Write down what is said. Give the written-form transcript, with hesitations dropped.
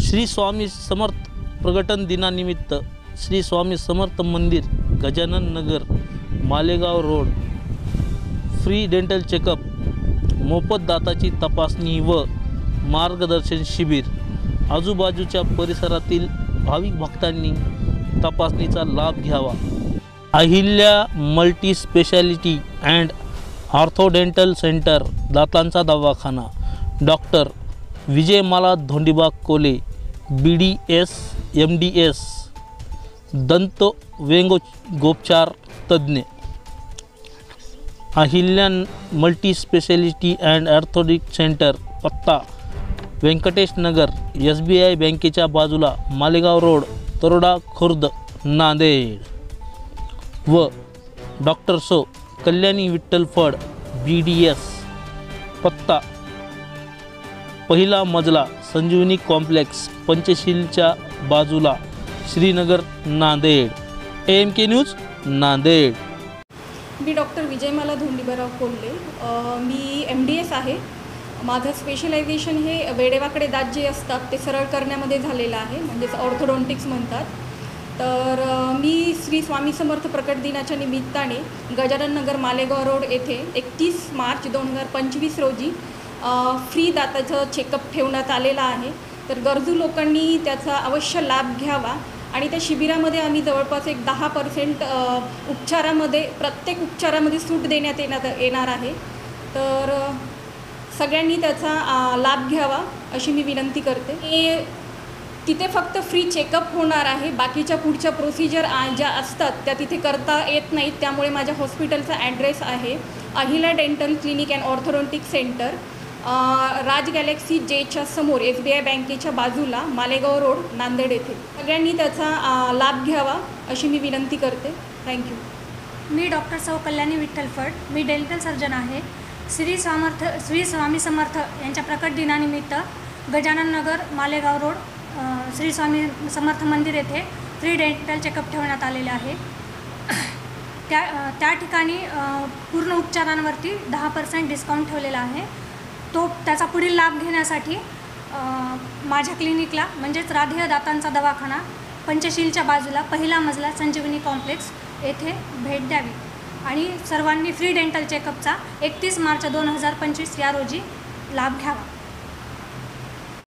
श्री स्वामी समर्थ प्रगटन दिनानिमित्त श्री स्वामी समर्थ मंदिर Gajanan Nagar Malegaon road free dental checkup, मोफत दाताची तपासणी व मार्गदर्शन शिबिर। आजूबाजूच्या परिसरातील भाविक भक्तांनी तपासणीचा लाभ घ्यावा। Ahilya multi speciality and orthodental centre, दातांचा दवाखाना, डॉक्टर विजयमाला धोंडीबा कोले BDS MDS, दंत व्यंगोपचार तज्ञ। Ahilya multi speciality and orthodontic centre, पत्ता व्यंकटेश नगर, SBI बँकेच्या बाजूला, मालेगाव रोड, तरोडा खुर्द, नांदेड। व डॉक्टर सो कल्याणी विठ्ठल फड BDS, पत्ता पहिला मजला, संजीवनी कॉम्प्लेक्स, पंचशीलच्या बाजूला, श्रीनगर, नांदेड। AMK news Nanded. मी डॉक्टर विजयमाला धोंडीबाराव कोल्हे, मी MDS आहे। माझं स्पेशलायझेशन हे वेडेवाकडे दात जे असतात ते सरळ करण्यामध्ये झालेलं आहे, म्हणजेच ऑर्थोडॉन्टिक्स म्हणतात। तर मी श्री स्वामी समर्थ प्रकट दिनाच्या निमित्ताने गजानन नगर मालेगाव रोड येथे 31 मार्च 2025 रोजी फ्री दाताचं चेकअप ठेवण्यात आलेलं आहे। तर गरजू लोकांनी त्याचा अवश्य लाभ घ्यावा आणि त्या शिबिरामध्ये आम्ही जवळपास एक 10% उपचारामध्ये, प्रत्येक उपचारामध्ये सूट देण्यात येणार आहे। तर सगळ्यांनी त्याचा लाभ घ्यावा अशी मी विनंती करते। तिथे फक्त फ्री चेकअप होणार आहे, बाकीच्या पुढच्या प्रोसिजर ज्या असतात त्या तिथे करता येत नाहीत। त्यामुळे माझ्या हॉस्पिटलचा ॲड्रेस आहे Ahilya dental clinic and orthodontic centre, Raj galaxy Jच्या समोर, SBI बँकेच्या बाजूला, मालेगाव रोड, नांदेड येथे। सगळ्यांनी त्याचा लाभ घ्यावा अशी मी विनंती करते। थँक्यू। मी डॉक्टर सौ कल्याणी विठ्ठल फड, मी डेंटल सर्जन आहे। श्री स्वामी समर्थ यांच्या प्रकट दिनानिमित्त गजानन नगर मालेगाव रोड श्री स्वामी समर्थ मंदिर येथे फ्री डेंटल चेकअप ठेवण्यात आलेले आहे। त्या ठिकाणी पूर्ण उपचारांवरती 10% डिस्काउंट ठेवलेला आहे। त्याचा पुढील लाभ घेण्यासाठी माझ्या क्लिनिकला, म्हणजेच राधेय दातांचा दवाखाना, पंचशीलच्या बाजूला, पहिला मजला, संजीवनी कॉम्प्लेक्स येथे भेट द्यावी आणि सर्वांनी फ्री डेंटल चेकअपचा 31 मार्च 2025 या रोजी लाभ घ्यावा।